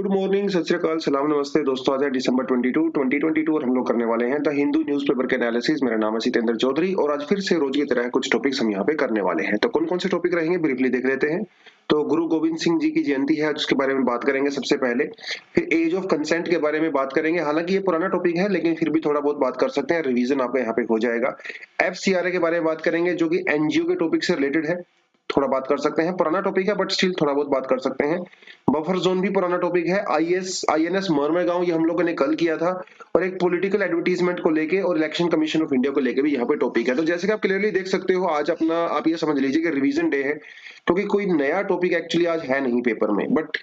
Good morning, सत श्री अकाल, सलाम, नमस्ते दोस्तों। आज है दिसंबर 22 और हम लोग करने वाले हैं द हिंदू न्यूज़पेपर के एनालिसिस। मेरा नाम है सितेंद्र चौधरी और आज फिर से रोज की तरह कुछ टॉपिक्स हम यहाँ पे करने वाले हैं। तो कौन कौन से टॉपिक रहेंगे ब्रीफली देख लेते हैं। तो गुरु गोविंद सिंह जी की जयंती है, उसके बारे में बात करेंगे सबसे पहले। फिर एज ऑफ कंसेंट के बारे में बात करेंगे। हालांकि ये पुराना टॉपिक है लेकिन फिर भी थोड़ा बहुत बात कर सकते हैं, रिवीजन आपका यहाँ पे हो जाएगा। FCRA के बारे में बात करेंगे जो कि एनजीओ के टॉपिक से रिलेटेड है, थोड़ा बात कर सकते हैं। पुराना टॉपिक है बट स्टिल थोड़ा बहुत बात कर सकते हैं। बफर जोन भी पुराना टॉपिक है। INS मरमेगांव ये हम लोगों ने कल किया था। और एक पॉलिटिकल एडवर्टीजमेंट को लेके और इलेक्शन कमीशन ऑफ इंडिया को लेके भी यहाँ पे टॉपिक है। तो जैसे कि आप क्लियरली देख सकते हो, आज अपना आप ये समझ लीजिए कि रिवीजन डे है, क्योंकि कोई नया टॉपिक एक्चुअली आज है नहीं पेपर में, बट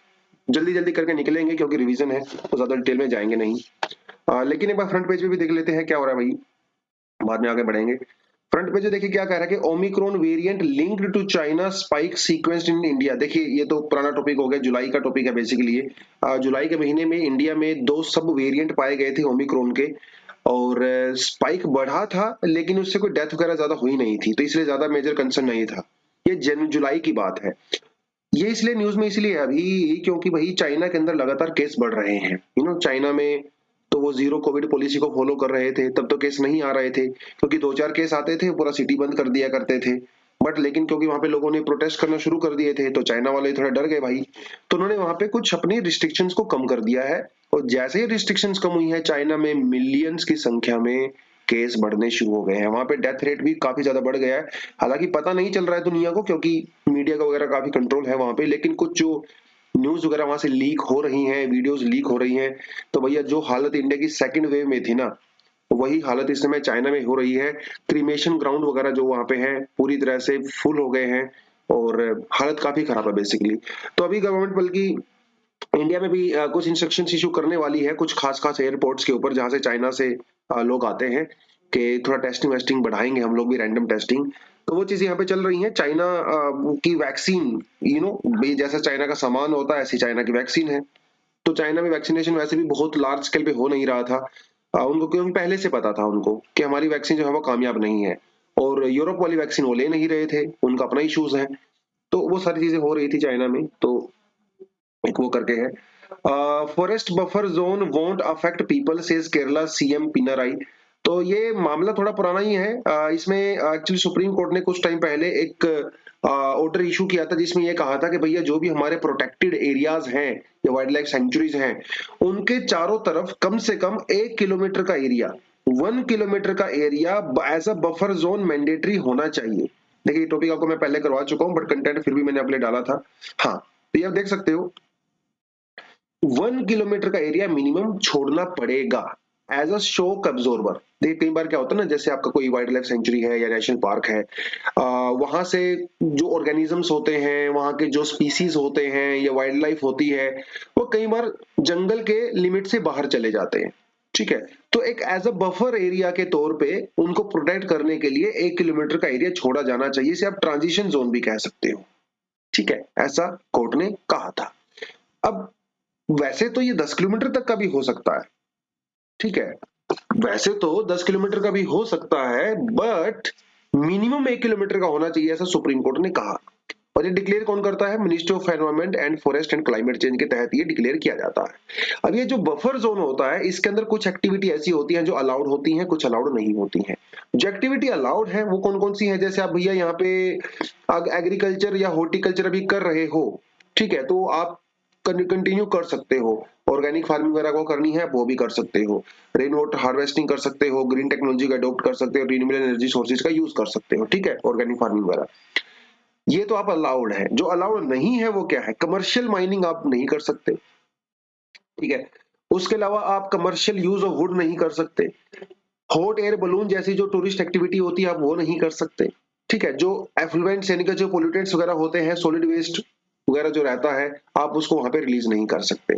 जल्दी जल्दी करके निकलेंगे क्योंकि रिवीजन है तो ज्यादा डिटेल में जाएंगे नहीं। लेकिन एक बार फ्रंट पेज पे भी देख लेते हैं क्या हो रहा है भाई, बाद में आगे बढ़ेंगे। फ्रंट पे जो देखिए क्या कह रहा है कि omicron variant linked to China spike sequenced in India. देखिए ये तो पुराना टॉपिक हो गया, जुलाई का टॉपिक है बेसिकली ये। जुलाई के महीने में इंडिया में 2 सब वेरिएंट पाए गए थे ओमिक्रॉन के, और स्पाइक बढ़ा था लेकिन उससे कोई डेथ वगैरह ज्यादा हुई नहीं थी, तो इसलिए ज्यादा मेजर कंसर्न नहीं था। ये जुलाई की बात है। ये इसलिए न्यूज में इसलिए है अभी क्योंकि भाई चाइना के अंदर लगातार केस बढ़ रहे हैं। चाइना में तो वो जीरो कोविड पॉलिसी को फॉलो कर रहे थे, तब तो केस नहीं आ रहे थे, क्योंकि 2-4 केस आते थे पूरा सिटी बंद कर दिया करते थे। बट लेकिन क्योंकि वहां पे लोगों ने प्रोटेस्ट करना शुरू कर दिए थे तो चाइना वाले थोड़ा डर गए भाई, तो उन्होंने वहां पे कुछ अपनी रिस्ट्रिक्शंस को कम कर दिया है। और जैसे ही रिस्ट्रिक्शंस कम हुई है, चाइना में मिलियंस की संख्या में केस बढ़ने शुरू हो गए हैं। वहां पे डेथ रेट भी काफी ज्यादा बढ़ गया है। हालांकि पता नहीं चल रहा है दुनिया को क्योंकि मीडिया का वगैरह काफी कंट्रोल है वहां पे, लेकिन कुछ जो न्यूज वगैरह वहां से लीक हो रही हैं, वीडियोस लीक हो रही हैं, तो भैया जो हालत इंडिया की सेकंड वेव में थी ना, वही हालत इस समय चाइना में हो रही है। क्रीमेशन ग्राउंड वगैरह जो वहां पे हैं पूरी तरह से फुल हो गए हैं और हालत काफी खराब है बेसिकली। तो अभी गवर्नमेंट बल्कि इंडिया में भी कुछ इंस्ट्रक्शन इशू करने वाली है कुछ खास खास एयरपोर्ट्स के ऊपर जहां से चाइना से लोग आते हैं, कि थोड़ा टेस्टिंग वेस्टिंग बढ़ाएंगे हम लोग भी, रैंडम टेस्टिंग। तो वो चीजें यहाँ पे चल रही हैं। चाइना की वैक्सीन, जैसा चाइना का सामान होता है ऐसी चाइना की वैक्सीन है। तो चाइना में वैक्सीनेशन वैसे भी बहुत लार्ज स्केल पे हो नहीं रहा था। उनको क्योंकि पहले से पता था उनको कि हमारी वैक्सीन जो है वो कामयाब नहीं है, और यूरोप वाली वैक्सीन वो ले नहीं रहे थे, उनका अपना इश्यूज है। तो वो सारी चीजें हो रही थी चाइना में, तो एक वो करके है। Forest buffer zone won't affect people says Kerala CM Pinarayi. तो ये मामला थोड़ा पुराना ही है। इसमें एक्चुअली सुप्रीम कोर्ट ने कुछ टाइम पहले एक ऑर्डर इशू किया था जिसमें ये कहा था कि भैया जो भी हमारे प्रोटेक्टेड एरियाज हैं या वाइल्ड लाइफ सेंचुरीज हैं, उनके चारों तरफ कम से कम 1 किलोमीटर का एरिया, 1 किलोमीटर का area as a buffer zone mandatory होना चाहिए। देखिए ये टॉपिक आपको मैं पहले करवा चुका हूँ बट कंटेंट फिर भी मैंने अपने डाला था। हाँ, तो ये आप देख सकते हो 1 किलोमीटर का एरिया मिनिमम छोड़ना पड़ेगा एज अ शॉक अब्जॉर्बर। देखिए कई बार क्या होता है ना, जैसे आपका कोई वाइल्ड लाइफ सेंचुरी है या नेशनल पार्क है, वहां से जो ऑर्गेनिजम्स होते हैं, वहां के जो स्पीसीज होते हैं या वाइल्ड लाइफ होती है, वो कई बार जंगल के लिमिट से बाहर चले जाते हैं। ठीक है, तो एक एज अ बफर एरिया के तौर पे उनको प्रोटेक्ट करने के लिए 1 किलोमीटर का एरिया छोड़ा जाना चाहिए। इसे आप ट्रांजिशन जोन भी कह सकते हो। ठीक है, ऐसा कोर्ट ने कहा था। अब वैसे तो ये 10 किलोमीटर तक का भी हो सकता है। ठीक है, वैसे तो 10 किलोमीटर का भी हो सकता है, बट मिनिमम 1 किलोमीटर का होना चाहिए, ऐसा सुप्रीम कोर्ट ने कहा। और ये डिक्लेयर कौन करता है? Ministry of environment and forest and climate change के तहत ये डिक्लेयर किया जाता है। अब ये जो बफर जोन होता है, इसके अंदर कुछ एक्टिविटी ऐसी होती हैं जो अलाउड होती हैं, कुछ अलाउड नहीं होती हैं। जो एक्टिविटी अलाउड है वो कौन कौन सी है? जैसे आप भैया यहाँ पे एग्रीकल्चर या हॉर्टिकल्चर अभी कर रहे हो, ठीक है, तो आप कंटिन्यू कर सकते हो। ऑर्गेनिक फार्मिंग वगैरह को करनी है वो भी कर सकते हो। रेन वाटर हार्वेस्टिंग कर सकते हो, ग्रीन टेक्नोलॉजी का अडॉप्ट कर सकते हो, रिन्यूएबल एनर्जी सोर्सेज का यूज कर सकते हो। ठीक है, ऑर्गेनिक फार्मिंग वगैरह ये तो आप अलाउड है। जो अलाउड नहीं है वो क्या है? कमर्शियल माइनिंग आप नहीं कर सकते। ठीक है, उसके अलावा आप कमर्शियल यूज ऑफ वुड नहीं कर सकते। हॉट एयर बलून जैसी जो टूरिस्ट एक्टिविटी होती है आप वो नहीं कर सकते। ठीक है, जो एफ्लुएंट्स यानी कि जो पोल्यूटेंट्स वगैरह होते हैं, सॉलिड वेस्ट वगैरह जो रहता है, आप उसको वहां पे रिलीज नहीं कर सकते।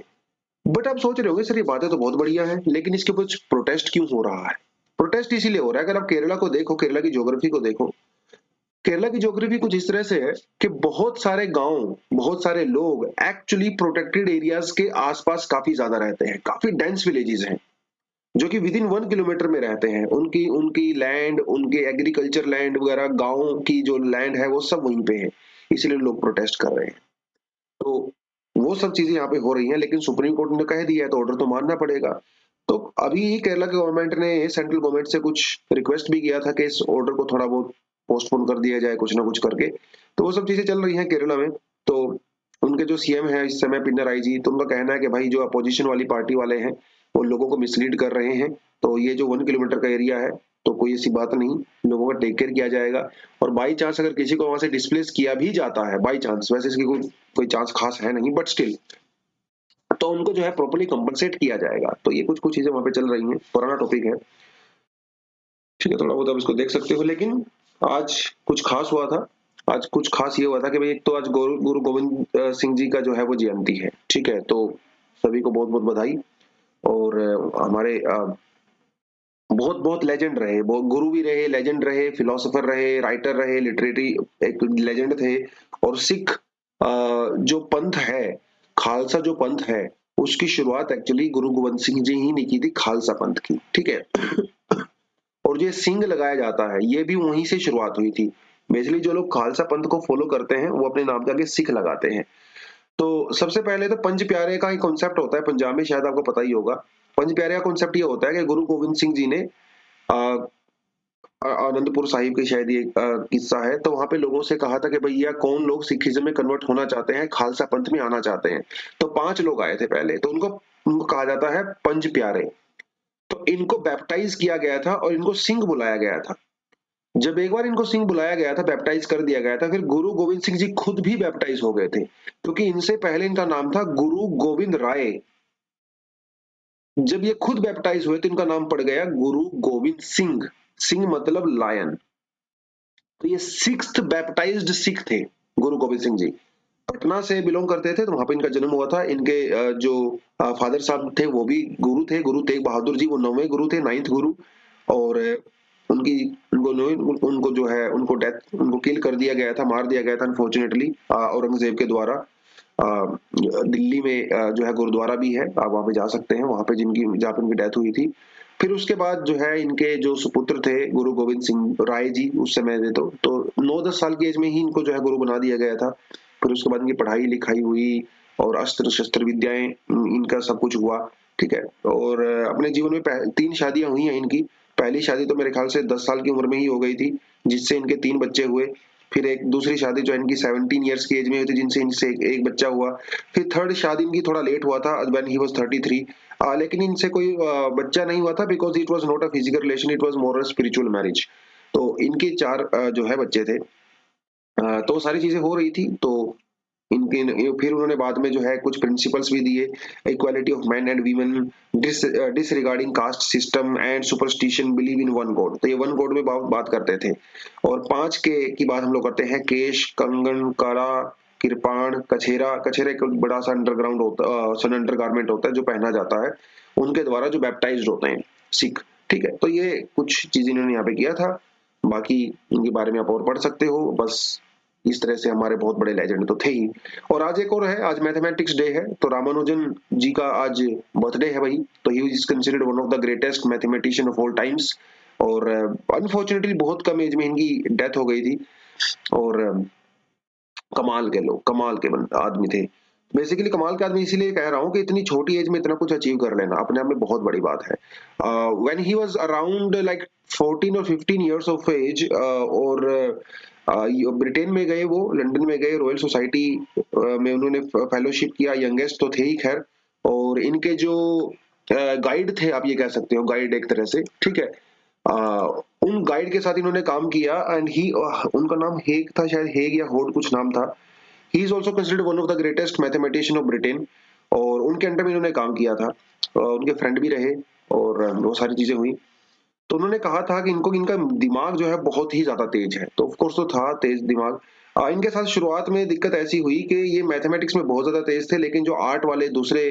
बट आप सोच रहे होंगे सर ये बातें तो बहुत बढ़िया है, लेकिन इसके कुछ प्रोटेस्ट क्यों हो रहा है? प्रोटेस्ट इसीलिए हो रहा है, अगर आप केरला को देखो, केरला की ज्योग्राफी को देखो, केरला की ज्योग्राफी कुछ इस तरह से है कि बहुत सारे गांव, बहुत सारे लोग एक्चुअली प्रोटेक्टेड एरियाज के आसपास काफी ज्यादा रहते हैं, काफी डेंस विलेजेस हैं जो कि विद इन 1 किलोमीटर में रहते हैं। उनकी उनकी लैंड, उनके एग्रीकल्चर लैंड वगैरह, गांव की जो लैंड है वो सब वहीं पे है, इसीलिए लोग प्रोटेस्ट कर रहे हैं। तो वो सब चीजें यहाँ पे हो रही हैं, लेकिन सुप्रीम कोर्ट ने कह दिया है तो ऑर्डर तो मानना पड़ेगा। तो अभी ही केरला की गवर्नमेंट ने सेंट्रल गवर्नमेंट से कुछ रिक्वेस्ट भी किया था कि इस ऑर्डर को थोड़ा बहुत पोस्टपोन कर दिया जाए, कुछ ना कुछ करके। तो वो सब चीजें चल रही हैं केरला में। तो उनके जो सीएम है इस समय पिनराई जी, तो उनका कहना है कि भाई जो अपोजिशन वाली पार्टी वाले हैं वो लोगों को मिसलीड कर रहे हैं। तो ये जो 1 किलोमीटर का एरिया है, तो कोई ऐसी बात नहीं, लोगों का टेक केयर किया जाएगा। और बाई चांस अगर किसी को वहां से डिस्प्लेस किया भी जाता है, बाई चांस, वैसे इसकी कोई कोई चांस खास है नहीं, बट स्टिल, तो उनको जो है प्रॉपर्ली कंपनसेट किया जाएगा। तो ये कुछ कुछ चीजें वहां पे चल रही हैं, पुराना टॉपिक है, ठीक है, थोड़ा बहुत आप इसको देख सकते हो। लेकिन आज कुछ खास हुआ था। आज कुछ खास ये हुआ था कि भाई एक तो आज गुरु गुरु गोविंद सिंह जी का जो है वो जयंती है, ठीक है। तो सभी को बहुत बहुत बधाई। और हमारे बहुत बहुत लेजेंड रहे, बहुत गुरु भी रहे, लेजेंड रहे, फिलोसोफर रहे, राइटर रहे, लिटरेरी एक लेजेंड थे। और सिख जो पंथ है, खालसा जो पंथ है, उसकी शुरुआत एक्चुअली गुरु गोविंद सिंह जी ही ने की थी, खालसा पंथ की, ठीक है। और जो ये सिंह लगाया जाता है, ये भी वहीं से शुरुआत हुई थी। बेसिकली जो लोग खालसा पंथ को फॉलो करते हैं वो अपने नाम के आगे सिख लगाते हैं। तो सबसे पहले तो पंज प्यारे का एक कॉन्सेप्ट होता है पंजाब में, शायद आपको पता ही होगा। पंज प्यारे का कॉन्सेप्ट ये होता है कि गुरु गोविंद सिंह जी ने अ, आनंदपुर साहिब की शायद ये किस्सा है, तो वहां पे लोगों से कहा था कि भैया कौन लोग सिखिज्म में कन्वर्ट होना चाहते हैं, खालसा पंथ में आना चाहते हैं। तो 5 लोग आए थे पहले, तो उनको उनको कहा जाता है पंज प्यारे। तो इनको बैप्टाइज किया गया था और इनको सिंह बुलाया गया था। जब एक बार इनको सिंह बुलाया गया था, बैप्टाइज कर दिया गया था, फिर गुरु गोविंद सिंह जी खुद भी बैप्टाइज हो गए थे, क्योंकि इनसे पहले इनका नाम था गुरु गोविंद राय। जब ये खुद बैप्टाइज हुए तो इनका नाम पड़ गया गुरु गोविंद सिंह। सिंह मतलब लायन। तो ये सिक्स्थ बैप्टाइज्ड सिख थे गुरु गोविंद सिंह जी। पटना से बिलोंग करते थे, तो वहां पे इनका जन्म हुआ था। इनके जो फादर साहब थे वो भी गुरु थे, गुरु तेग बहादुर जी, वो 9वें गुरु थे, 9th गुरु। और उनकी उनको जो है उनको किल कर दिया गया था, मार दिया गया था अनफॉर्चुनेटली औरंगजेब के द्वारा। दिल्ली में जो है गुरुद्वारा भी है, आप वहां पे जा सकते हैं, वहां पे जिनकी जहाँ पे उनकी डेथ हुई थी। फिर उसके बाद जो है इनके जो सुपुत्र थे गुरु गोविंद सिंह राय जी, उस समय में तो 9-10 साल की एज में ही इनको जो है गुरु बना दिया गया था। फिर उसके बाद इनकी पढ़ाई लिखाई हुई और अस्त्र शस्त्र विद्याएं, इनका सब कुछ हुआ, ठीक है। और अपने जीवन में 3 शादियां हुई हैं इनकी। पहली शादी तो मेरे ख्याल से 10 साल की उम्र में ही हो गई थी, जिससे इनके 3 बच्चे हुए। फिर एक दूसरी शादी जो इनकी 17 ईयर्स की एज में हुई थी, जिनसे इनसे एक बच्चा हुआ। फिर थर्ड शादी इनकी थोड़ा लेट हुआ था, व्हेन ही वाज 33। लेकिन इनसे कोई बच्चा नहीं हुआ था, because it was not a physical relation, it was more a spiritual marriage. तो इनके 4 जो है बच्चे थे। तो सारी चीजें हो रही थी। तो इनके फिर उन्होंने बाद में जो है कुछ प्रिंसिपल्स भी दिए, equality of man and women, disregarding caste system and superstition, believe in one God. तो ये वन गॉड में बात करते थे। और 5 के की बात हम लोग करते हैं, केश, कंगन, कड़ा, किरपाण, कछेरा। कछेरा एक बड़ा सा अंडरग्राउंड होता सन अंडर गारमेंट होता है जो पहना जाता है उनके द्वारा, जो बैप्टाइज्ड होते हैं सिख, ठीक है। तो ये कुछ चीजें इन्होंने यहाँ पे किया था। बाकी इनके बारे में आप और पढ़ सकते हो। बस इस तरह से हमारे बहुत बड़े लेजेंड तो थे ही। और आज एक और है, आज मैथमेटिक्स डे है, तो रामानुजन जी का आज बर्थडे है भाई। तो he is considered one of the greatest mathematician of all times. और अनफॉर्चुनेटली बहुत कम एज में इनकी डेथ हो गई थी। और कमाल के लोग, कमाल के आदमी थे। बेसिकली कमाल के आदमी इसीलिए कह रहा हूँ कि इतनी छोटी एज में इतना कुछ अचीव कर लेना अपने आप में बहुत बड़ी बात है। When he was around like 14 और 15 इयर्स ऑफ एज, और ब्रिटेन में गए, वो लंदन में गए, रॉयल सोसाइटी में उन्होंने फेलोशिप किया। यंगेस्ट तो थे ही खैर। और इनके जो गाइड थे, आप ये कह सकते हो गाइड एक तरह से, ठीक है। उन गाइड के साथ इन्होंने काम किया। एंड ही उनका नाम हेग था, शायद हेग या होड कुछ नाम था। He is also considered one of the greatest mathematician of Britain. और उनके अंडर में इन्होंने काम किया था, उनके फ्रेंड भी रहे। और वो सारी चीजें हुई। तो उन्होंने कहा था कि इनका दिमाग जो है बहुत ही ज्यादा तेज है। तो ऑफ कोर्स तो था तेज दिमाग। इनके साथ शुरुआत में दिक्कत ऐसी हुई कि ये मैथमेटिक्स में बहुत ज्यादा तेज थे, लेकिन जो आर्ट वाले दूसरे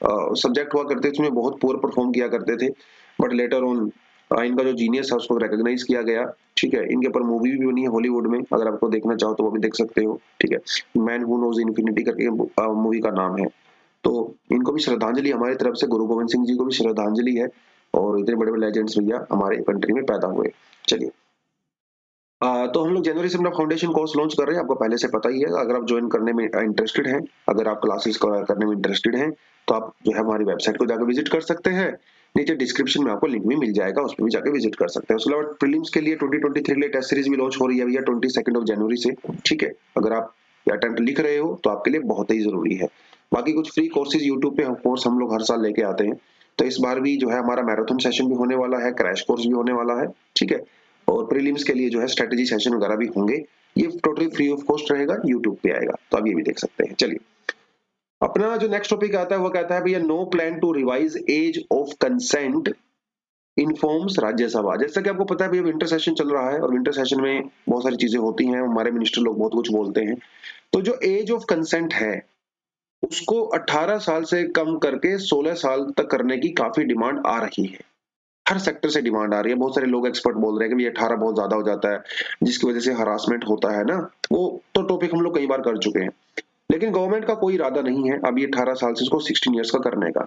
सब्जेक्ट हुआ करते थे उसमें बहुत पुअर परफॉर्म किया करते थे। बट लेटर ऑन इनका जो जीनियस है उसको रिकॉग्नाइज किया गया, ठीक है। इनके ऊपर मूवी भी बनी है हॉलीवुड में, अगर आपको देखना चाहो तो वो भी देख सकते हो, ठीक है। मैन हु नोज इन्फिनिटी करके मूवी का नाम है। तो इनको भी श्रद्धांजलि हमारी तरफ से, गुरु गोविंद सिंह जी को भी श्रद्धांजलि है। और इतने बड़े बड़े लेजेंड्स भैया हमारे कंट्री में पैदा हुए। चलिए। तो हम लोग जनवरी से अपना फाउंडेशन कोर्स लॉन्च कर रहे हैं, आपको पहले से पता ही है। अगर आप ज्वाइन करने में इंटरेस्टेड हैं, अगर आप क्लासेस करने में इंटरेस्टेड हैं, तो आप जो है हमारी वेबसाइट को जाकर विजिट कर सकते हैं। नीचे डिस्क्रिप्शन में आपको लिंक भी मिल जाएगा, उस पर भी जाकर विजिट कर सकते हैं। उसके अलावा प्रीलिम्स के लिए 2023 के लिए टेस्ट सीरीज भी लॉन्च हो रही है भैया 22 जनवरी से। ठीक है, अगर आप अटेम्प्ट लिख रहे हो तो आपके लिए बहुत ही जरूरी है। बाकी कुछ फ्री कोर्सेज यूट्यूब पे कोर्स हम लोग हर साल लेके आते हैं, तो इस बार भी जो है हमारा मैराथन सेशन भी होने वाला है, क्रैश कोर्स भी होने वाला है। ठीक है, और प्रीलिम्स के लिए जो है स्ट्रेटेजी सेशन वगैरह भी होंगे। ये टोटली फ्री ऑफ कॉस्ट रहेगा, यूट्यूब पे आएगा, तो आप ये भी देख सकते हैं। चलिए, अपना जो नेक्स्ट टॉपिक आता है वो कहता है भैया no plan to revise age of consent informs Rajya Sabha. जैसा कि आपको पता है भैया विंटर सेशन चल रहा है, और विंटर सेशन में बहुत सारी चीजें होती हैं, हमारे मिनिस्टर लोग बहुत कुछ बोलते हैं। तो जो एज ऑफ कंसेंट है उसको 18 साल से कम करके 16 साल तक करने की काफी डिमांड आ रही है। हर सेक्टर से डिमांड आ रही है। बहुत सारे लोग एक्सपर्ट बोल रहे हैं कि ये 18 बहुत ज्यादा हो जाता है, जिसकी वजह से हरासमेंट होता है ना। वो तो टॉपिक हम लोग कई बार कर चुके हैं, लेकिन गवर्नमेंट का कोई इरादा नहीं है अभी 18 साल से इसको 16 ईयर्स का करने का।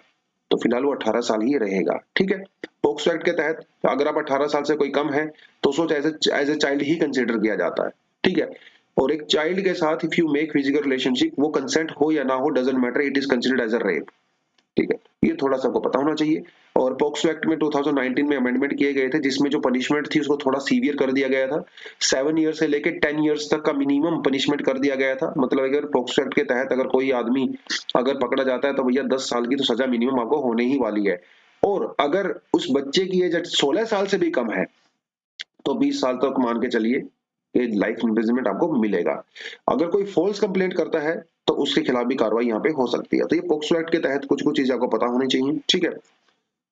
तो फिलहाल वो 18 साल ही रहेगा। ठीक है, पोक्सो एक्ट के तहत अगर आप 18 साल से कोई कम है तो उसको एज ए चाइल्ड ही कंसिडर किया जाता है। ठीक है, और एक चाइल्ड के साथ if you make physical relationship, वो कंसेंट हो या ना हो doesn't matter, it is considered as a rape. ठीक है, ये थोड़ा सा आपको पता होना चाहिए। और पॉक्सो एक्ट में 2019 में अमेंडमेंट किए गए थे, जिसमें जो पनिशमेंट थी उसको थोड़ा सीवियर कर दिया गया था। 7 ईयर से लेके 10 ईयर्स तक का मिनिमम पनिशमेंट कर दिया गया था। मतलब अगर पॉक्सो एक्ट के तहत अगर कोई आदमी अगर पकड़ा जाता है तो भैया 10 साल की तो सजा मिनिमम आपको होने ही वाली है। और अगर उस बच्चे की एज 16 साल से भी कम है तो 20 साल तक मान के चलिए कि लाइफ इम्प्रिजनमेंट आपको मिलेगा। अगर कोई फॉल्स कंप्लेंट करता है तो उसके खिलाफ भी कार्रवाई यहाँ पे हो सकती है। तो ये पोक्सो एक्ट के तहत कुछ कुछ चीजें आपको पता होनी चाहिए। ठीक है,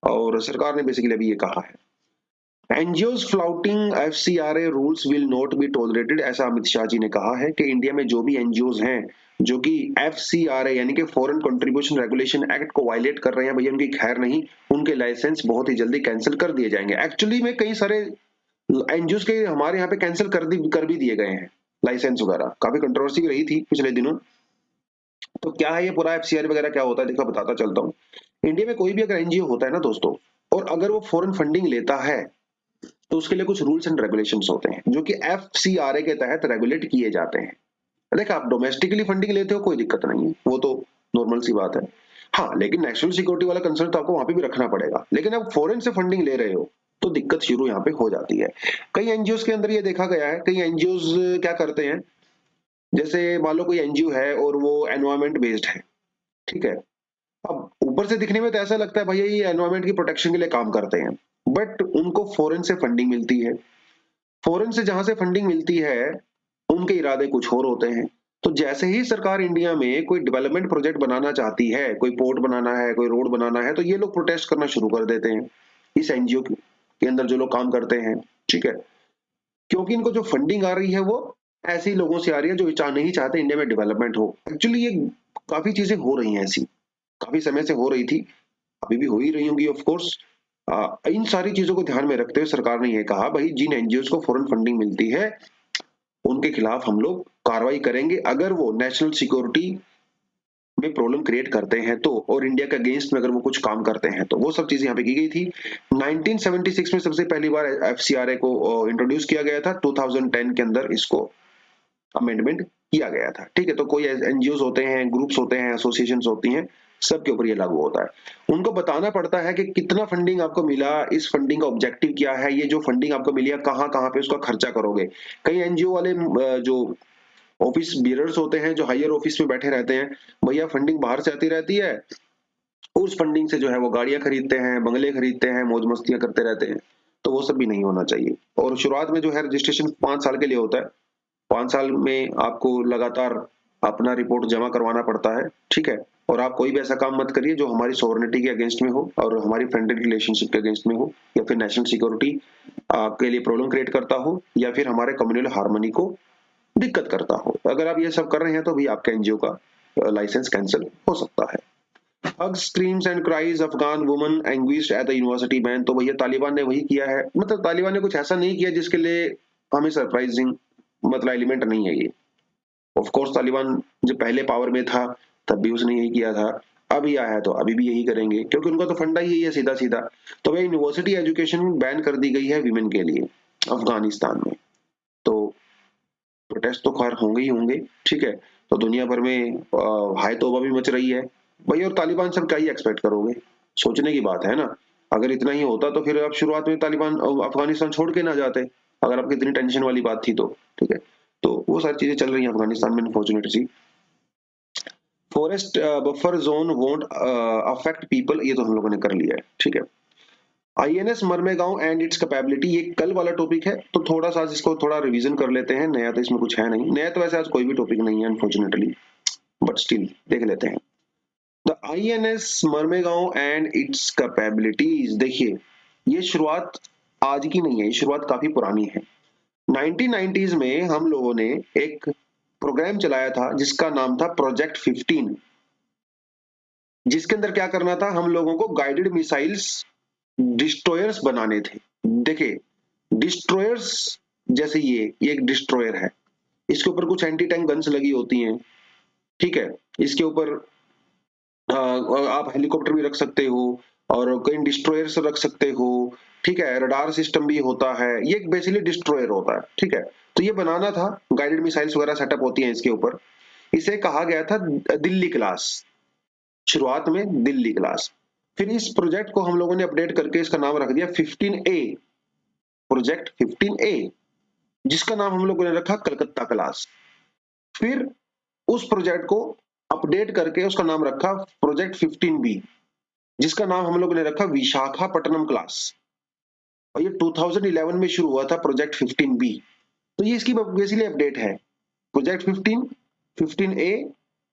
और सरकार ने बेसिकली अभी ये कहा है NGOs flouting FCRA rules will not be tolerated. ऐसा अमित शाह जी ने कहा है कि इंडिया में जो भी एनजीओज हैं जो कि एफसीआरए यानी कि फॉरेन कंट्रीब्यूशन रेगुलेशन एक्ट को वायलेट कर रहे हैं, भैया उनकी खैर नहीं, उनके लाइसेंस बहुत ही जल्दी कैंसिल कर दिए जाएंगे। एक्चुअली में कई सारे एनजीओज के हमारे यहाँ पे कैंसिल कर भी दिए गए हैं लाइसेंस वगैरह। काफी कंट्रोवर्सी भी रही थी पिछले दिनों। तो क्या है ये पूरा एफसीआर वगैरह क्या होता है, देखो बताता चलता हूँ। इंडिया में कोई भी अगर एनजीओ होता है ना दोस्तों, और अगर वो फॉरेन फंडिंग लेता है तो उसके लिए कुछ रूल्स एंड रेगुलेशंस होते हैं जो कि एफसीआरए के तहत रेगुलेट किए जाते हैं। देखो आप डोमेस्टिकली फंडिंग लेते हो कोई दिक्कत नहीं है, वो तो नॉर्मल सी बात है। हाँ, लेकिन नेशनल सिक्योरिटी वाला कंसर्न तो आपको वहां पे भी रखना पड़ेगा। लेकिन अब फॉरेन से फंडिंग ले रहे हो तो दिक्कत शुरू यहाँ पे हो जाती है। कई एनजीओ के अंदर ये देखा गया है, कई एनजीओ क्या करते हैं, जैसे मान लो कोई एनजीओ है और वो एनवायरमेंट बेस्ड है। ठीक है, अब ऊपर से दिखने में तो ऐसा लगता है भैया ये एनवायरमेंट की प्रोटेक्शन के लिए काम करते हैं, बट उनको फॉरेन से फंडिंग मिलती है। फॉरेन से जहां से फंडिंग मिलती है उनके इरादे कुछ और होते हैं। तो जैसे ही सरकार इंडिया में कोई डेवलपमेंट प्रोजेक्ट बनाना चाहती है, कोई पोर्ट बनाना है, कोई रोड बनाना है, तो ये लोग प्रोटेस्ट करना शुरू कर देते हैं इस एनजीओ के अंदर जो लोग काम करते हैं। ठीक है, क्योंकि इनको जो फंडिंग आ रही है वो ऐसे ही लोगों से आ रही है जो नहीं चाहते इंडिया में डेवलपमेंट हो। एक्चुअली ये काफी चीजें हो रही हैं ऐसी, काफी समय से हो रही थी, अभी भी हो ही रही होंगी ऑफ कोर्स। इन सारी चीजों को ध्यान में रखते हुए सरकार ने यह कहा भाई जिन एनजीओ को फॉरेन फंडिंग मिलती है उनके खिलाफ हम लोग कार्रवाई करेंगे अगर वो नेशनल सिक्योरिटी में प्रॉब्लम क्रिएट करते हैं तो, और इंडिया के अगेंस्ट में अगर वो कुछ काम करते हैं तो। वो सब चीजें यहाँ पे की गई थी। 1976 में सबसे पहली बार एफसीआरए को इंट्रोड्यूस किया गया था, 2010 के अंदर इसको अमेंडमेंट किया गया था। ठीक है, तो कोई एनजीओ होते हैं, ग्रुप्स होते हैं, एसोसिएशन होती हैं, सबके ऊपर ये लागू होता है। उनको बताना पड़ता है कि कितना फंडिंग आपको मिला, इस फंडिंग का ऑब्जेक्टिव क्या है, ये जो फंडिंग आपको मिली है कहाँ कहाँ पे उसका खर्चा करोगे। कई एनजीओ वाले जो ऑफिस बियरर्स होते हैं, जो हायर ऑफिस में बैठे रहते हैं, भैया फंडिंग बाहर से आती रहती है, उस फंडिंग से जो है वो गाड़ियां खरीदते हैं, बंगले खरीदते हैं, मौज मस्तियां करते रहते हैं। तो वो सब भी नहीं होना चाहिए। और शुरुआत में जो है रजिस्ट्रेशन 5 साल के लिए होता है। 5 साल में आपको लगातार अपना रिपोर्ट जमा करवाना पड़ता है। ठीक है, और आप कोई भी ऐसा काम मत करिए जो हमारी सॉवरेनिटी के अगेंस्ट में हो और हमारी फ्रेंडली रिलेशनशिप के अगेंस्ट में हो, या फिर नेशनल सिक्योरिटी के लिए प्रॉब्लम क्रिएट करता हो, या फिर हमारे कम्युनल हार्मनी को दिक्कत करता हो। अगर आप ये सब कर रहे हैं तो भी आपका एनजीओ का लाइसेंस कैंसिल हो सकता है। Hugs, screams and cries, Afghan woman anguished at the university ban. तो भैया तालिबान ने वही किया है, मतलब तालिबान ने कुछ ऐसा नहीं किया जिसके लिए हमें सरप्राइजिंग मतलब एलिमेंट नहीं है ये। ऑफ कोर्स तालिबान जब पहले पावर में था तब भी उसने यही किया था, अभी आया है तो अभी भी यही करेंगे, क्योंकि उनका तो फंडा ही यही है सीधा सीधा। तो भाई यूनिवर्सिटी एजुकेशन बैन कर दी गई है विमेन के लिए अफगानिस्तान में। तो प्रोटेस्ट तो खैर होंगे ही होंगे, ठीक है। तो दुनिया भर में हाय तौबा भी मच रही है भाई, और तालिबान से क्या ही एक्सपेक्ट करोगे, सोचने की बात है ना। अगर इतना ही होता तो फिर आप शुरुआत में तालिबान अफगानिस्तान छोड़ के ना जाते, अगर आपकी इतनी टेंशन वाली बात थी तो, ठीक है। तो वो सारी चीजें चल रही हैं अफगानिस्तान में unfortunately. Forest buffer zone won't affect people, ये तो हम लोगों ने कर लिया है, ठीक है। INS Mormugao and it's capability, ये कल वाला टॉपिक है, तो थोड़ा सा आज इसको थोड़ा रिवीजन कर लेते हैं। नया तो इसमें कुछ है नहीं, नया तो वैसे आज कोई भी टॉपिक नहीं है अनफॉर्चुनेटली, बट स्टिल देख लेते हैं। The INS Mormugao and its capabilities, देखिए ये शुरुआत आज की नहीं है, ये शुरुआत काफी पुरानी है। 1990s में हम लोगों ने एक प्रोग्राम चलाया था जिसका नाम था प्रोजेक्ट 15, जिसके अंदर क्या करना था, हम लोगों को गाइडेड मिसाइल्स डिस्ट्रॉयर्स बनाने थे। देखिए डिस्ट्रॉयर्स, जैसे ये एक डिस्ट्रॉयर है, इसके ऊपर कुछ एंटी टैंक गन्स लगी होती हैं, ठीक है। इसके ऊपर आप हेलीकॉप्टर भी रख सकते हो और कई डिस्ट्रॉयर्स रख सकते हो, ठीक है। रडार सिस्टम भी होता है, ये बेसिकली डिस्ट्रॉयर होता है, ठीक है। तो ये बनाना था, गाइडेड मिसाइल्स वगैरह सेटअप होती हैं इसके ऊपर। इसे कहा गया था दिल्ली क्लास, शुरुआत में दिल्ली क्लास। फिर इस प्रोजेक्ट को हम लोगों ने अपडेट करके इसका नाम रख दिया 15A, प्रोजेक्ट 15A, जिसका नाम हम लोगों ने रखा कलकत्ता क्लास। फिर उस प्रोजेक्ट को अपडेट करके उसका नाम रखा प्रोजेक्ट 15B, जिसका नाम हम लोगों ने रखा विशाखापट्टनम क्लास। और ये 2011 में शुरू हुआ था प्रोजेक्ट 15B। तो ये इसकी बेसिकली अपडेट है, प्रोजेक्ट 15, 15A,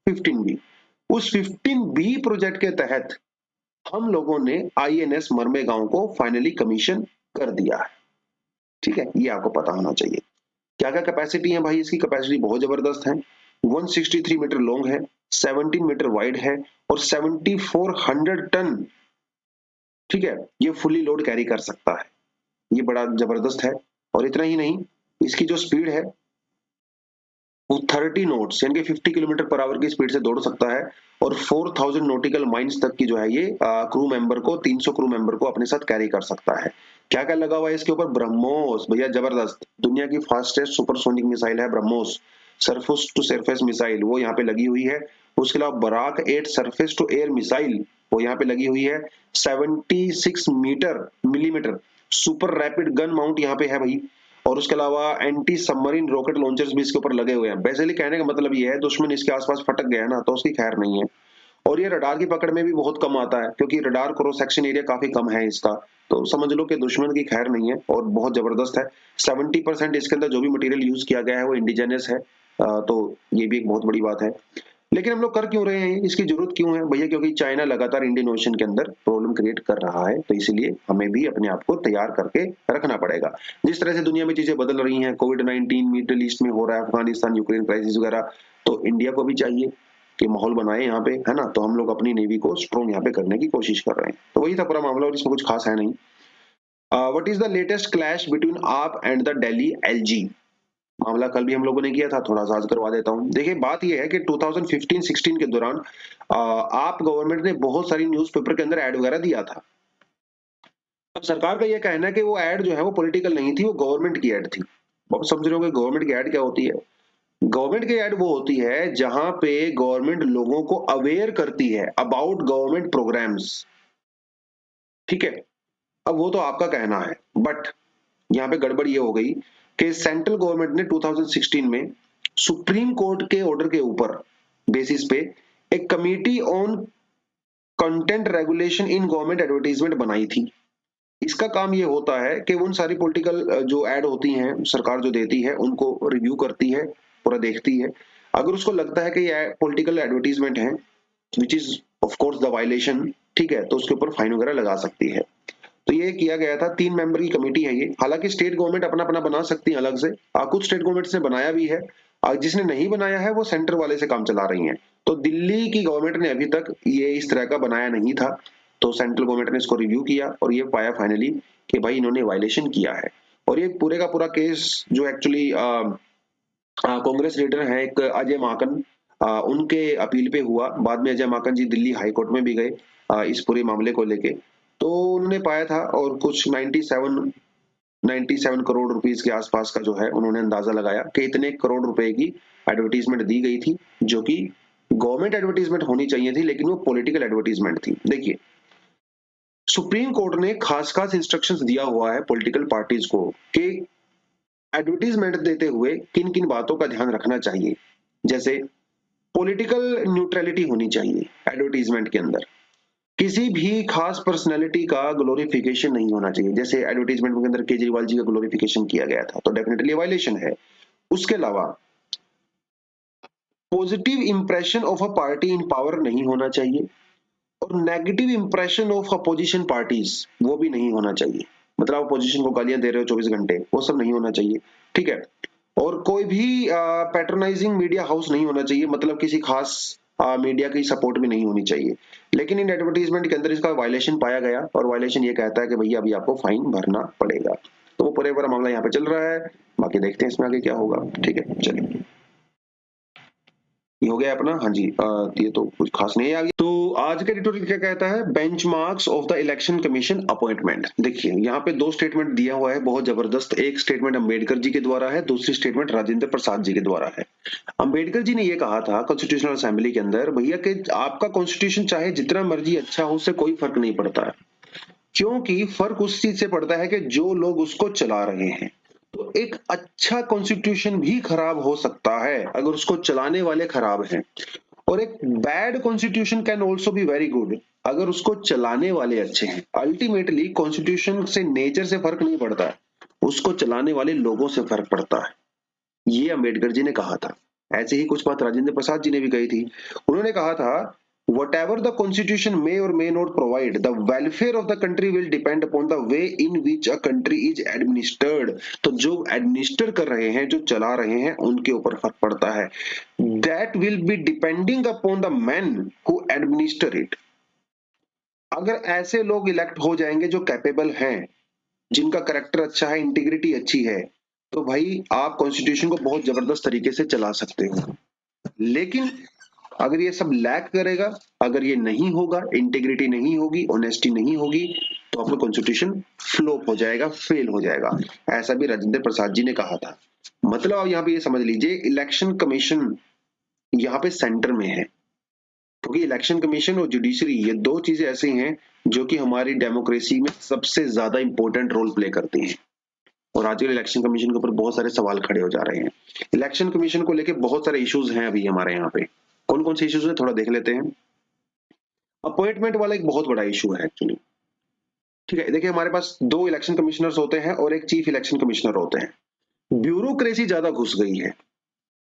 15B। उस 15B प्रोजेक्ट के तहत हम लोगों ने आईएनएस मरमेगांव को फाइनली कमीशन कर दिया है, ठीक है। ये आपको पता होना चाहिए। क्या क्या कैपेसिटी है भाई, इसकी कैपेसिटी बहुत जबरदस्त है। 163 मीटर लॉन्ग है, 17 मीटर वाइड है और 7400 टन, ठीक है, ये फुली लोड कैरी कर सकता है। ये बड़ा जबरदस्त है। और इतना ही नहीं, इसकी जो स्पीड है वो 30 नोट्स यानी कि 50 किलोमीटर पर आवर की स्पीड से दौड़ सकता है। और 4000 नॉटिकल माइल्स तक की जो है ये क्रू मेंबर को, 300 क्रू मेंबर को अपने साथ कैरी कर सकता है। क्या क्या लगा हुआ है इसके ऊपर, ब्रह्मोस, भैया जबरदस्त, दुनिया की फास्टेस्ट सुपरसोनिक मिसाइल है BrahMos, surface to surface missile वो यहाँ पे लगी हुई है। उसके अलावा Barak 8 surface to air missile वो यहाँ पे लगी हुई है। 76 millimetre super rapid gun mount यहाँ पे है भाई। और उसके अलावा एंटी सबमरीन रॉकेट लॉन्चर्स भी इसके ऊपर लगे हुए हैं। बेसिकली कहने का मतलब ये है, दुश्मन इसके आसपास फटक गया ना तो उसकी खैर नहीं है। और ये रडार की पकड़ में भी बहुत कम आता है, क्योंकि रडार क्रॉस सेक्शन एरिया काफी कम है इसका। तो समझ लो कि दुश्मन की खैर नहीं है और बहुत जबरदस्त है। 70% इसके अंदर जो भी मटेरियल यूज किया गया है वो इंडिजिनस है, तो ये भी एक बहुत बड़ी बात है। लेकिन हम लोग कर क्यों रहे हैं, इसकी जरूरत क्यों है भैया, क्योंकि चाइना लगातार इंडियन ओशन के अंदर प्रॉब्लम क्रिएट कर रहा है, तो इसीलिए हमें भी अपने आप को तैयार करके रखना पड़ेगा। जिस तरह से दुनिया में चीजें बदल रही हैं, कोविड-19 मिडिल ईस्ट में हो रहा है, अफगानिस्तान यूक्रेन क्राइसिस वगैरह, तो इंडिया को भी चाहिए कि माहौल बनाए यहाँ पे, है ना। तो हम लोग अपनी नेवी को स्ट्रॉन्ग यहाँ पे करने की कोशिश कर रहे हैं। तो वही था पूरा मामला और इसमें कुछ खास है नहीं। What is the latest clash between आप एंड द दिल्ली एलजी, मामला कल भी हम लोगों ने किया था, थोड़ा सा आज करवा देता हूं। देखिए बात यह है कि 2015-16 के दौरान आप गवर्नमेंट ने बहुत सारी न्यूज़पेपर के अंदर ऐड वगैरह दिया था। अब सरकार का यह कहना है कि वो ऐड जो है वो पॉलिटिकल नहीं थी, वो गवर्नमेंट की ऐड थी। आप समझ रहे हो कि गवर्नमेंट की ऐड क्या होती है। गवर्नमेंट की ऐड वो होती है जहां पे गवर्नमेंट लोगों को अवेयर करती है अबाउट गवर्नमेंट प्रोग्राम्स, ठीक है। अब वो तो आपका कहना है, बट यहाँ पे गड़बड़ ये हो गई कि सेंट्रल गवर्नमेंट ने 2016 में सुप्रीम कोर्ट के ऑर्डर के ऊपर बेसिस पे एक committee on content regulation in government advertisement बनाई थी। इसका काम ये होता है कि उन सारी पॉलिटिकल जो ऐड होती हैं सरकार जो देती है उनको रिव्यू करती है, पूरा देखती है। अगर उसको लगता है कि ये पॉलिटिकल एडवर्टीजमेंट है which is of course the violation, ठीक है, तो उसके ऊपर फाइन वगैरह लगा सकती है। तो ये किया गया था, 3 मेंबर की कमेटी है ये। हालांकि स्टेट गवर्नमेंट अपना अपना बना सकती है अलग से, कुछ स्टेट गवर्नमेंट ने बनाया भी है, जिसने नहीं बनाया है वो सेंटर वाले से काम चला रही हैं। तो दिल्ली की गवर्नमेंट ने अभी तक ये इस तरह का बनाया नहीं था, तो सेंट्रल गवर्नमेंट ने इसको रिव्यू किया और ये पाया फाइनली कि भाई इन्होंने वायलेशन किया है। और ये पूरे का पूरा केस जो एक्चुअली कांग्रेस लीडर है एक अजय माकन, उनके अपील पे हुआ। बाद में अजय माकन जी दिल्ली हाई कोर्ट में भी गए इस पूरे मामले को लेके, तो उन्होंने पाया था और कुछ 97 97 करोड़ रुपीस के आसपास का जो है उन्होंने अंदाजा लगाया कि इतने करोड़ रुपए की एडवर्टीजमेंट दी गई थी, जो कि गवर्नमेंट एडवर्टीजमेंट होनी चाहिए थी, लेकिन वो पॉलिटिकल एडवर्टीजमेंट थी। देखिए, सुप्रीम कोर्ट ने खास खास इंस्ट्रक्शंस दिया हुआ है पॉलिटिकल पार्टीज को कि एडवर्टीजमेंट देते हुए किन किन बातों का ध्यान रखना चाहिए। जैसे पॉलिटिकल न्यूट्रलिटी होनी चाहिए एडवर्टीजमेंट के अंदर, किसी भी खास पर्सनैलिटी का ग्लोरिफिकेशन नहीं होना चाहिए। जैसे एडवर्टीजमेंट के अंदर केजरीवाल जी का ग्लोरिफिकेशन किया गया था, तो डेफिनेटली वायलेशन है। उसके अलावा positive impression of a party in power नहीं होना चाहिए, और negative impression of opposition parties वो भी नहीं होना चाहिए। मतलब अपोजिशन को गालियां दे रहे हो 24 घंटे, वो सब नहीं होना चाहिए, ठीक है। और कोई भी पैट्रोनाइजिंग मीडिया हाउस नहीं होना चाहिए, मतलब किसी खास मीडिया की सपोर्ट भी नहीं होनी चाहिए। लेकिन इन एडवर्टीजमेंट के अंदर इसका वायलेशन पाया गया, और वायलेशन ये कहता है कि भैया अभी आपको फाइन भरना पड़ेगा। तो वो पूरे पूरा मामला यहाँ पे चल रहा है। बाकी देखते हैं इसमें आगे क्या होगा। ठीक है, चलिए, ये हो गया अपना। हाँ जी, ये तो कुछ खास नहीं है आगे। तो आज का एडिटोरियल क्या कहता है, benchmarks of the election commission appointment. देखिए, यहाँ पे दो स्टेटमेंट दिया हुआ है बहुत जबरदस्त। एक स्टेटमेंट अंबेडकर जी के द्वारा है, दूसरी स्टेटमेंट राजेंद्र प्रसाद जी के द्वारा है। अंबेडकर जी ने ये कहा था कॉन्स्टिट्यूशनल असेंबली के अंदर, भैया कि आपका कॉन्स्टिट्यूशन चाहे जितना मर्जी अच्छा हो, उससे कोई फर्क नहीं पड़ता है, क्योंकि फर्क उस चीज से पड़ता है कि जो लोग उसको चला रहे हैं। तो एक अच्छा कॉन्स्टिट्यूशन भी खराब हो सकता है अगर उसको चलाने वाले खराब हैं, और एक bad constitution can also be very good अगर उसको चलाने वाले अच्छे हैं। अल्टीमेटली कॉन्स्टिट्यूशन से नेचर से फर्क नहीं पड़ता है, उसको चलाने वाले लोगों से फर्क पड़ता है। ये अंबेडकर जी ने कहा था। ऐसे ही कुछ बात राजेंद्र प्रसाद जी ने भी कही थी। उन्होंने कहा था, whatever the constitution may or may not provide, the welfare of the country will depend upon the way in which a country is administered। तो जो एडमिनिस्टर कर रहे हैं, जो चला रहे हैं, उनके ऊपर फर्क पड़ता है। That will be depending upon the men who administer it। अगर ऐसे लोग इलेक्ट हो जाएंगे जो कैपेबल हैं, जिनका करेक्टर अच्छा है, इंटीग्रिटी अच्छी है, तो भाई आप कॉन्स्टिट्यूशन को बहुत जबरदस्त तरीके से चला सकते हो। लेकिन अगर ये सब लैक करेगा, अगर ये नहीं होगा, इंटीग्रिटी नहीं होगी, ऑनेस्टी नहीं होगी, तो आपका कॉन्स्टिट्यूशन फ्लॉप हो जाएगा, फेल हो जाएगा। ऐसा भी राजेंद्र प्रसाद जी ने कहा था। मतलब आप यहाँ पे ये समझ लीजिए, इलेक्शन कमीशन यहाँ पे सेंटर में है, क्योंकि इलेक्शन कमीशन और जुडिशरी ये दो चीजें ऐसी हैं जो कि हमारी डेमोक्रेसी में सबसे ज्यादा इंपॉर्टेंट रोल प्ले करती हैं। और आजकल इलेक्शन कमीशन के ऊपर बहुत सारे सवाल खड़े हो जा रहे हैं। इलेक्शन कमीशन को लेके बहुत सारे इश्यूज हैं अभी हमारे यहाँ पे। कौन कौन से इश्यूज है थोड़ा देख लेते हैं। अपॉइंटमेंट वाला एक बहुत बड़ा इशू है एक्चुअली। ठीक है, देखिए, हमारे पास दो इलेक्शन कमिश्नर्स होते हैं और एक चीफ इलेक्शन कमिश्नर होते हैं। ब्यूरोक्रेसी ज्यादा घुस गई है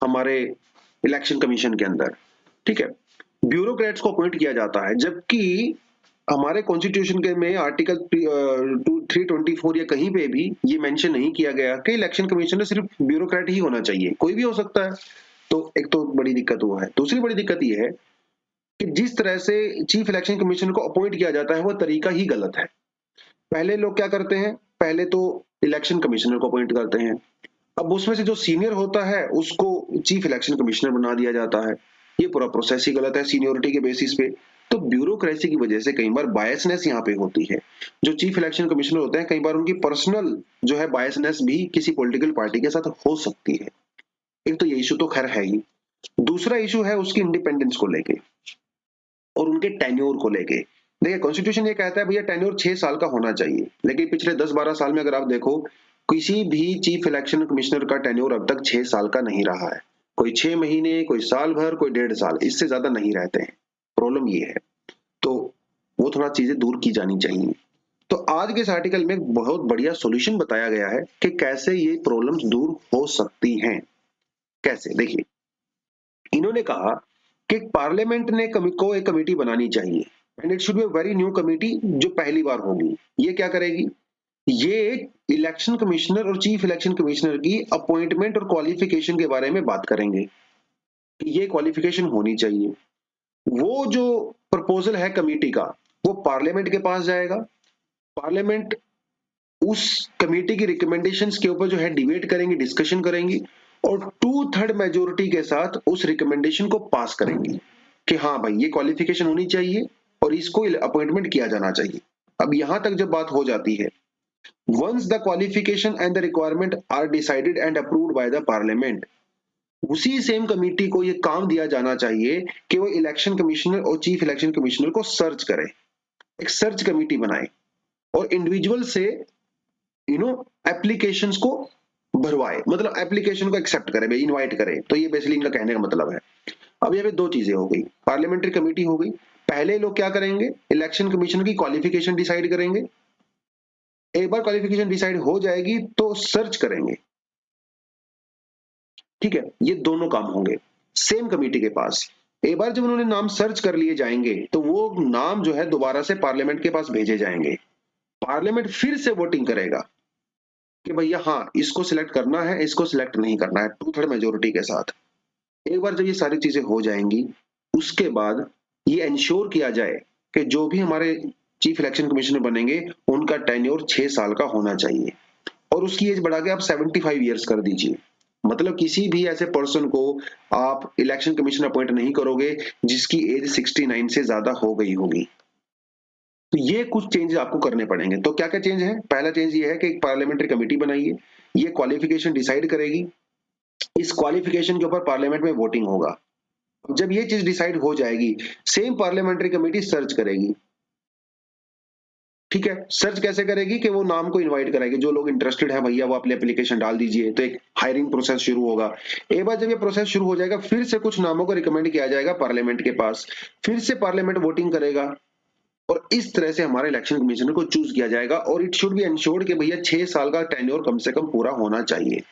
हमारे इलेक्शन कमीशन के अंदर। ठीक है, ब्यूरोक्रेट्स को अपॉइंट किया जाता है, जबकि हमारे कॉन्स्टिट्यूशन के में आर्टिकल 324 या कहीं पे भी ये मेंशन नहीं किया गया कि इलेक्शन कमीशनर सिर्फ ब्यूरोक्रेट ही होना चाहिए, कोई भी हो सकता है। तो एक तो बड़ी दिक्कत वो है। दूसरी बड़ी दिक्कत ये है कि जिस तरह से चीफ इलेक्शन कमीशनर को अपॉइंट किया जाता है वो तरीका ही गलत है। पहले लोग क्या करते हैं, पहले तो इलेक्शन कमिश्नर को अपॉइंट करते हैं, अब उसमें से जो सीनियर होता है उसको चीफ इलेक्शन कमिश्नर बना दिया जाता है। ये पूरा प्रोसेस ही गलत है सीनियोरिटी के बेसिस पे। तो ब्यूरोक्रेसी की वजह से कई बार बायसनेस यहाँ पे होती है। जो चीफ इलेक्शन कमिश्नर होते हैं, कई बार उनकी पर्सनल जो है बायसनेस भी किसी पॉलिटिकल पार्टी के साथ हो सकती है। एक तो ये इशू तो खैर है ही। दूसरा इशू है उसकी इंडिपेंडेंस को लेके और उनके टेन्योर को लेके। देखिए, कॉन्स्टिट्यूशन ये कहता है भैया टेन्योर 6 साल का होना चाहिए, लेकिन पिछले 10-12 साल में अगर आप देखो, किसी भी चीफ इलेक्शन कमिश्नर का टेन्योर अब तक 6 साल का नहीं रहा है। कोई 6 महीने, कोई साल भर, कोई 1.5 साल, इससे ज्यादा नहीं रहते हैं। प्रॉब्लम ये है। तो वो थोड़ा चीजें दूर की जानी चाहिए। तो आज के इस आर्टिकल में एक बहुत बढ़िया सॉल्यूशन बताया गया है कि कैसे ये प्रॉब्लम्स दूर हो सकती हैं। कैसे, देखिए, इन्होंने कहा कि पार्लियामेंट ने को एक कमेटी बनानी चाहिए, and it should be a very new committee जो पहली बार होगी। ये क्या करेगी, ये इलेक्शन कमिश्नर और चीफ इलेक्शन कमिश्नर की अपॉइंटमेंट और क्वालिफिकेशन के बारे में बात करेंगे कि ये क्वालिफिकेशन होनी चाहिए। वो जो प्रपोजल है कमेटी का, वो पार्लियामेंट के पास जाएगा। पार्लियामेंट उस कमेटी की रिकमेंडेशंस के ऊपर जो है डिबेट करेंगी, डिस्कशन करेंगी, और 2/3 मेजोरिटी के साथ उस रिकमेंडेशन को पास करेंगी कि हाँ भाई ये क्वालिफिकेशन होनी चाहिए और इसको अपॉइंटमेंट किया जाना चाहिए। अब यहां तक जब बात हो जाती है once the qualification and the requirement are decided and approved by the parliament, उसी सेम कमेटी को ये काम दिया जाना चाहिए कि वो इलेक्शन कमिश्नर और चीफ इलेक्शन कमिश्नर को सर्च करे, एक सर्च कमेटी बनाए और इंडिविजुअल से एप्लीकेशंस को भरवाए, मतलब एप्लीकेशन को एक्सेप्ट करे भाई, इनवाइट करे। तो ये बेसिकली इनका कहने का मतलब है। अब यहाँ पे दो चीजें हो गई, पार्लियामेंट्री कमेटी हो गई। पहले लोग क्या करेंगे, इलेक्शन कमीशन की क्वालिफिकेशन डिसाइड करेंगे। एक बार क्वालिफिकेशन डिसाइड हो जाएगी तो सर्च करेंगे, ठीक है। ये दोनों काम होंगे सेम कमेटी के पास। एक बार जब उन्होंने नाम सर्च कर लिए जाएंगे तो वो नाम जो है दोबारा से पार्लियामेंट के पास भेजे जाएंगे। पार्लियामेंट फिर से वोटिंग करेगा कि भैया हाँ इसको सिलेक्ट करना है, इसको सिलेक्ट नहीं करना है, 2/3 मेजोरिटी के साथ। एक बार जब ये सारी चीजें हो जाएंगी, उसके बाद ये इंश्योर किया जाए कि जो भी हमारे चीफ इलेक्शन कमिश्नर बनेंगे उनका टेन्योर 6 साल का होना चाहिए और उसकी एज बढ़ा के आप 75 ईयर्स कर दीजिए। मतलब किसी भी ऐसे पर्सन को आप इलेक्शन कमीशन अपॉइंट नहीं करोगे जिसकी एज 69 से ज्यादा हो गई होगी। तो ये कुछ चेंजेस आपको करने पड़ेंगे। तो क्या क्या चेंज है, पहला चेंज ये है कि एक पार्लियामेंट्री कमेटी बनाइए, ये क्वालिफिकेशन डिसाइड करेगी, इस क्वालिफिकेशन के ऊपर पार्लियामेंट में वोटिंग होगा। जब ये चीज डिसाइड हो जाएगी, सेम पार्लियामेंट्री कमेटी सर्च करेगी, ठीक है। सर्च कैसे करेगी कि वो नाम को इनवाइट कराएगी, जो लोग इंटरेस्टेड है भैया वो अपनी एप्लीकेशन डाल दीजिए, तो एक हायरिंग प्रोसेस शुरू होगा। एक बार जब ये प्रोसेस शुरू हो जाएगा, फिर से कुछ नामों को रिकमेंड किया जाएगा पार्लियामेंट के पास, फिर से पार्लियामेंट वोटिंग करेगा और इस तरह से हमारे इलेक्शन कमिश्नर को चूज किया जाएगा। और इट शुड बी एंश्योर्ड कि भैया 6 साल का टेन्योर कम से कम पूरा होना चाहिए।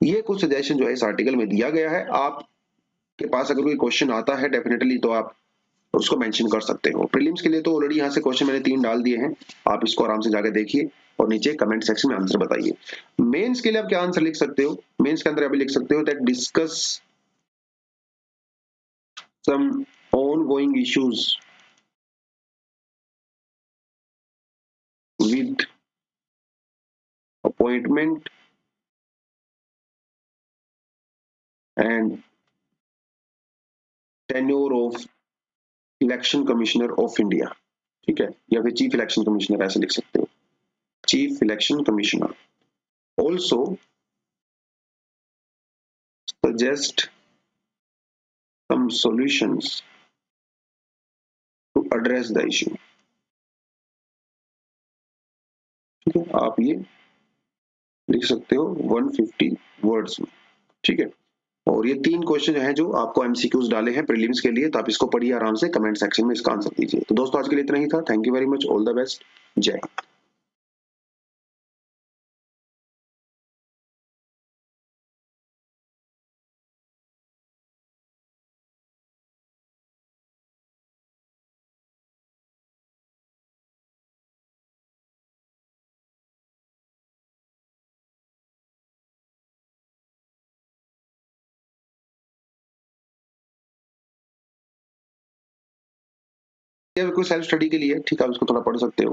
ये कुछ सजेशन जो है इस आर्टिकल में दिया गया है। आपके पास अगर कोई क्वेश्चन आता है डेफिनेटली तो आप उसको मेंशन कर सकते हो। प्रीलिम्स के लिए तो ऑलरेडी यहाँ से क्वेश्चन मैंने 3 डाल दिए हैं, आप इसको आराम से जाकर देखिए और नीचे कमेंट सेक्शन में आंसर बताइए। मेंस के लिए आप क्या आंसर लिख सकते हो, मेंस के अंदर आप लिख सकते हो that discuss some ongoing issues with appointment and tenure of election commissioner of India, ठीक है, या फिर चीफ इलेक्शन कमिश्नर ऐसे लिख सकते हो, chief election commissioner. Also suggest some solutions to address the issue, ठीक है। आप ये लिख सकते हो 150 वर्ड्स में, ठीक है। और ये 3 क्वेश्चन हैं जो आपको एमसीक्यूज डाले हैं प्रीलिम्स के लिए, तो आप इसको पढ़िए आराम से, कमेंट सेक्शन में इसका आंसर दीजिए। तो दोस्तों आज के लिए इतना ही था। Thank you very much, all the best, जय हिंद। ये कोई सेल्फ स्टडी के लिए, ठीक है, आप इसको थोड़ा पढ़ सकते हो।